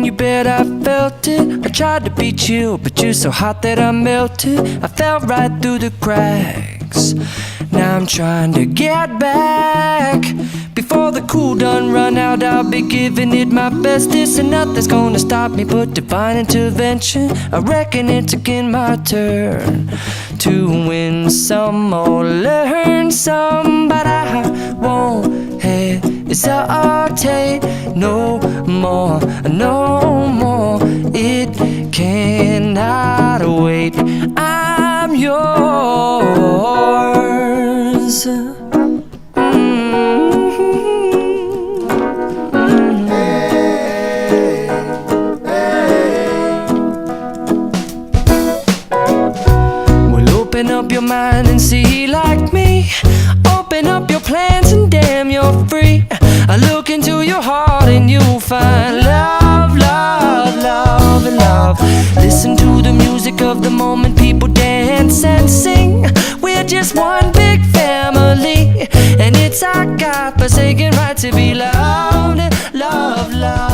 you bet I felt it. I tried to be chill, but you're so hot that I melted. I fell right through the cracks. Now I'm trying to get back. Before the cool done run out, I'll be giving it my bestest, and nothing's gonna stop me but divine intervention. I reckon it's again my turn to win some or learn some, but I won't hesitate no more, no more. It cannot wait. I'm yours. Open up your mind and see like me. Open up your plans and damn, you're free. I look into your heart and you'll find love, love, love, and love. Listen to the music of the moment, people dance and sing. We're just one big family, and it's our God-forsaken right to be loved, love, love.